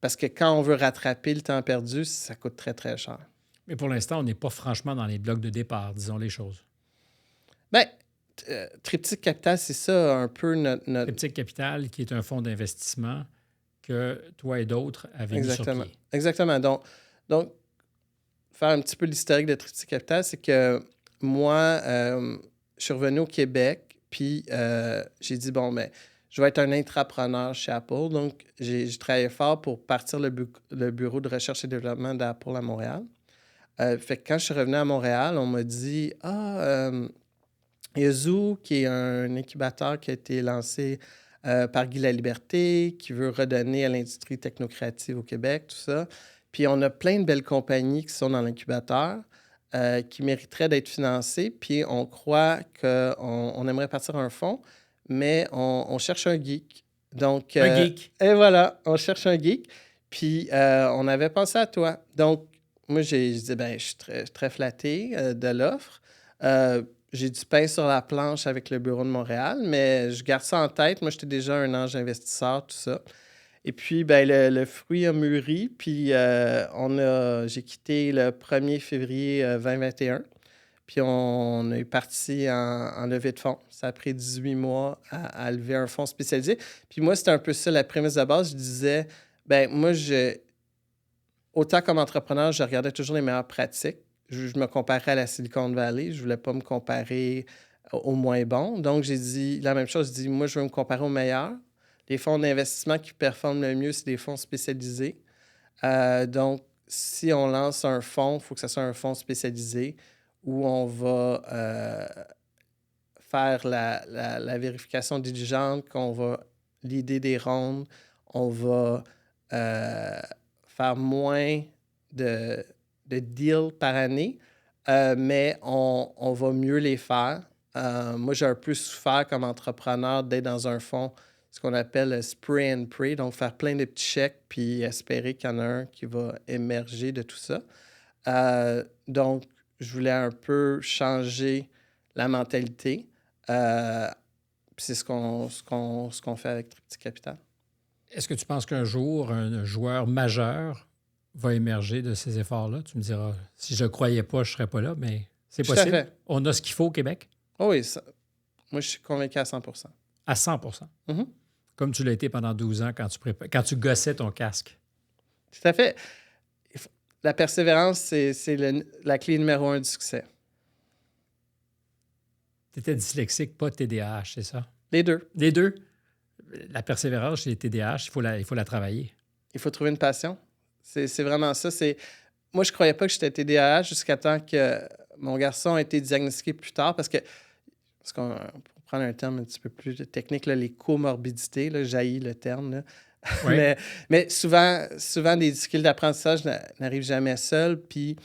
Parce que quand on veut rattraper le temps perdu, ça coûte très, très cher. Mais pour l'instant, on n'est pas franchement dans les blocs de départ, disons les choses. Bien, Triptyque Capital, c'est ça un peu notre... Triptyque Capital, qui est un fonds d'investissement que toi et d'autres avez mis sur pied. Exactement. Donc, faire un petit peu l'historique de Triptyque Capital, c'est que moi, je suis revenu au Québec, puis j'ai dit, bon, ben, je vais être un intrapreneur chez Apple. Donc, j'ai travaillé fort pour partir le bureau de recherche et développement d'Apple à Montréal. Fait que quand je suis revenu à Montréal, on m'a dit, il y a Zoo, qui est un incubateur qui a été lancé par Guy Laliberté, qui veut redonner à l'industrie technocréative au Québec, tout ça. Puis on a plein de belles compagnies qui sont dans l'incubateur qui mériteraient d'être financées. Puis on croit qu'on aimerait partir un fonds, mais on cherche un geek. Donc, un geek. Et voilà, on cherche un geek. Puis on avait pensé à toi. Donc, moi, j'ai dit, ben, je suis très, très flatté de l'offre. J'ai du pain sur la planche avec le bureau de Montréal, mais je garde ça en tête. Moi, j'étais déjà un ange investisseur, tout ça. Et puis, ben, le fruit a mûri, puis j'ai quitté le 1er février 2021. Puis on est parti en levée de fonds. Ça a pris 18 mois à lever un fonds spécialisé. Puis moi, c'était un peu ça la prémisse de base. Je disais, ben moi, autant comme entrepreneur, je regardais toujours les meilleures pratiques. Je me comparais à la Silicon Valley. Je voulais pas me comparer aux moins bons. Donc, j'ai dit la même chose. Je dis, moi, je veux me comparer aux meilleurs. Les fonds d'investissement qui performent le mieux, c'est des fonds spécialisés. Donc, si on lance un fonds, il faut que ce soit un fonds spécialisé où on va faire la vérification diligente, qu'on va leader des rondes, on va faire moins de deals par année, mais on va mieux les faire. Moi, j'ai un peu souffert comme entrepreneur d'être dans un fonds, ce qu'on appelle le spray and pray, donc faire plein de petits chèques puis espérer qu'il y en a un qui va émerger de tout ça. Donc, je voulais un peu changer la mentalité. C'est ce qu'on fait avec Triptyque Capital. Est-ce que tu penses qu'un jour, un joueur majeur va émerger de ces efforts-là? Tu me diras, si je ne croyais pas, je ne serais pas là, mais c'est Tout à possible. fait. On a ce qu'il faut au Québec? Oh oui, moi, je suis convaincu à 100 À 100 Mhm. Comme tu l'as été pendant 12 ans quand tu gossais ton casque. Tout à fait. La persévérance, c'est la clé numéro 1 du succès. Tu étais dyslexique, pas TDAH, c'est ça? Les deux. Les deux? La persévérance, c'est TDAH, il faut la travailler. Il faut trouver une passion. C'est vraiment ça. Moi, je croyais pas que j'étais TDAH jusqu'à temps que mon garçon a été diagnostiqué plus tard parce qu'on, pour prendre un terme un petit peu plus technique, là, les comorbidités, là, jaillit le terme. Là. Oui. mais souvent, des difficultés d'apprentissage n'arrivent jamais seuls. Puis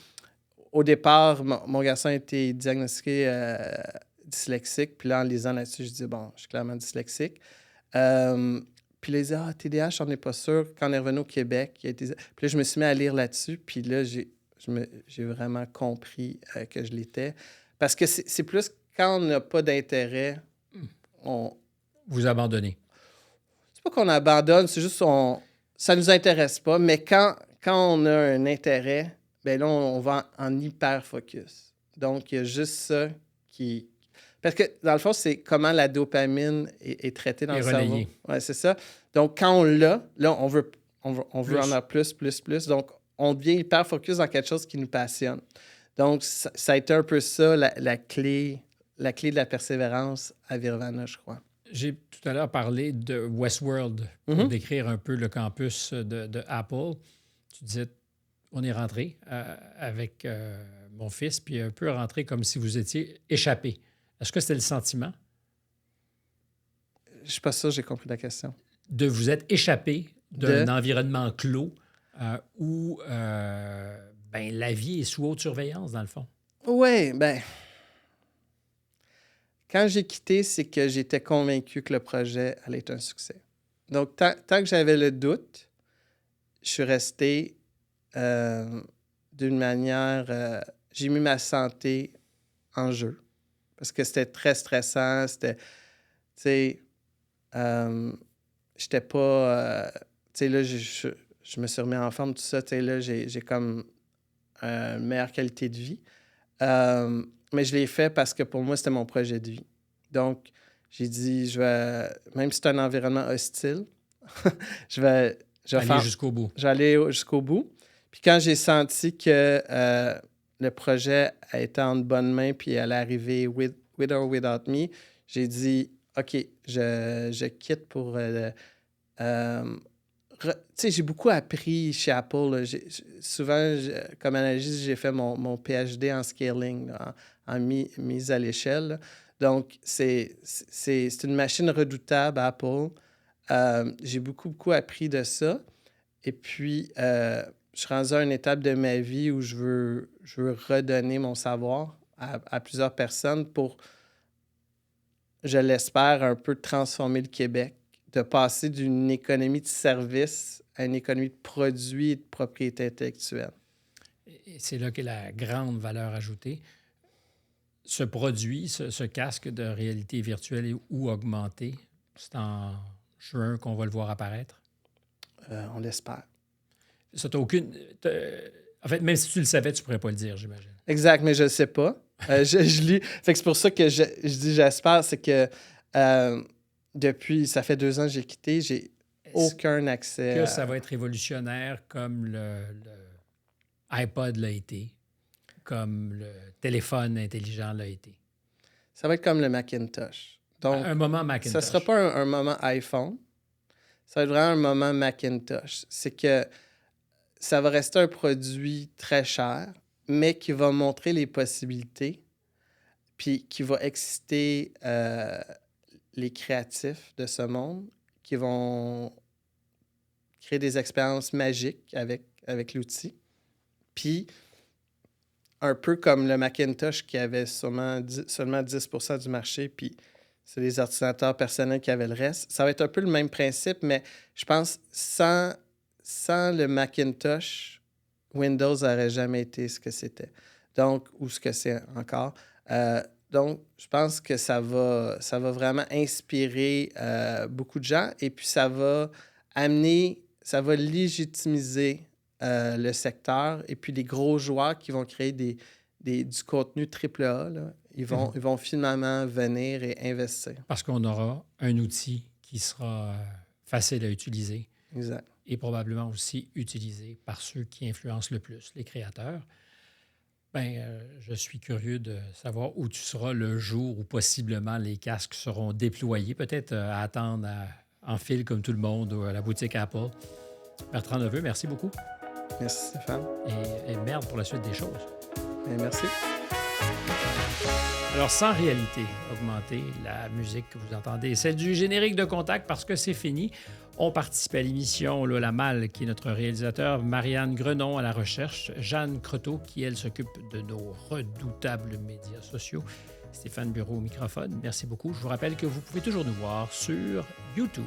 au départ, mon garçon a été diagnostiqué dyslexique. Puis là, en lisant là-dessus, je dis, bon, je suis clairement dyslexique. Puis là, ils disaient, TDAH, on n'est pas sûr. Quand on est revenu au Québec, puis là, je me suis mis à lire là-dessus. Puis là, j'ai vraiment compris que je l'étais. Parce que c'est plus quand on n'a pas d'intérêt, Vous abandonnez. C'est pas qu'on abandonne, c'est juste ça nous intéresse pas. Mais quand on a un intérêt, ben là, on va en hyper focus. Donc, il y a juste ça qui... Parce que, dans le fond, c'est comment la dopamine est traitée dans le cerveau. Oui, c'est ça. Donc, quand on l'a, là, on veut en avoir plus. Donc, on devient hyper focus dans quelque chose qui nous passionne. Donc, ça a été un peu ça, la clé de la persévérance à Virvana, je crois. J'ai tout à l'heure parlé de Westworld pour décrire un peu le campus de Apple. Tu disais, on est rentré avec mon fils, puis un peu rentré comme si vous étiez échappé. Est-ce que c'était le sentiment? Je ne suis pas sûr, j'ai compris la question. De vous être échappé d'un environnement clos où la vie est sous haute surveillance, dans le fond. Oui, bien... Quand j'ai quitté, c'est que j'étais convaincu que le projet allait être un succès. Donc, tant que j'avais le doute, je suis resté d'une manière... j'ai mis ma santé en jeu parce que c'était très stressant. C'était... Tu sais, j'étais pas... tu sais, là, je me suis remis en forme, tout ça. Tu sais, là, j'ai comme une meilleure qualité de vie. Mais je l'ai fait parce que pour moi, c'était mon projet de vie. Donc, j'ai dit, même si c'est un environnement hostile, je vais aller jusqu'au bout. Je vais aller jusqu'au bout. Puis quand j'ai senti que le projet était en bonne main puis allait arriver with or without me, j'ai dit, OK, je quitte pour... tu sais, j'ai beaucoup appris chez Apple. Souvent, comme analyste, j'ai fait mon PhD en scaling, en mise à l'échelle. Là. Donc, c'est une machine redoutable, Apple. J'ai beaucoup appris de ça. Et puis, je suis rendu à une étape de ma vie où je veux redonner mon savoir à plusieurs personnes pour, je l'espère, un peu transformer le Québec, de passer d'une économie de services à une économie de produits et de propriété intellectuelle. Et c'est là qu'est la grande valeur ajoutée. Ce produit, ce casque de réalité virtuelle ou augmentée, c'est en juin qu'on va le voir apparaître? On l'espère. Ça, t'as aucune... En fait, même si tu le savais, tu ne pourrais pas le dire, j'imagine. Exact, mais je ne le sais pas. Je lis. Fait que c'est pour ça que je dis j'espère, c'est que depuis, ça fait 2 ans que j'ai quitté, j'ai aucun accès. Que ça va être révolutionnaire comme le iPod l'a été, comme le téléphone intelligent l'a été. Ça va être comme le Macintosh. Donc, un moment Macintosh. Ça ne sera pas un moment iPhone. Ça va être vraiment un moment Macintosh. C'est que ça va rester un produit très cher, mais qui va montrer les possibilités, puis qui va exciter les créatifs de ce monde, qui vont créer des expériences magiques avec l'outil. Puis, un peu comme le Macintosh qui avait seulement 10% du marché, puis c'est les ordinateurs personnels qui avaient le reste. Ça va être un peu le même principe, mais je pense sans le Macintosh, Windows n'aurait jamais été ce que c'était. Donc, ou ce que c'est encore. Donc, je pense que ça va vraiment inspirer beaucoup de gens et puis ça va légitimiser le secteur et puis les gros joueurs qui vont créer du contenu AAA, là, ils vont finalement venir et investir. Parce qu'on aura un outil qui sera facile à utiliser. Exact. Et probablement aussi utilisé par ceux qui influencent le plus, les créateurs. Je suis curieux de savoir où tu seras le jour où possiblement les casques seront déployés, peut-être à attendre en file comme tout le monde ou à la boutique Apple. Bertrand Neveu, merci beaucoup. Merci Stéphane. Et merde pour la suite des choses. Et merci. Alors, sans réalité augmentée, la musique que vous entendez est celle du générique de Contact parce que c'est fini. On participe à l'émission La Malle, qui est notre réalisateur, Marianne Grenon à la recherche, Jeanne Croteau, qui, elle, s'occupe de nos redoutables médias sociaux, Stéphane Bureau au microphone. Merci beaucoup. Je vous rappelle que vous pouvez toujours nous voir sur YouTube.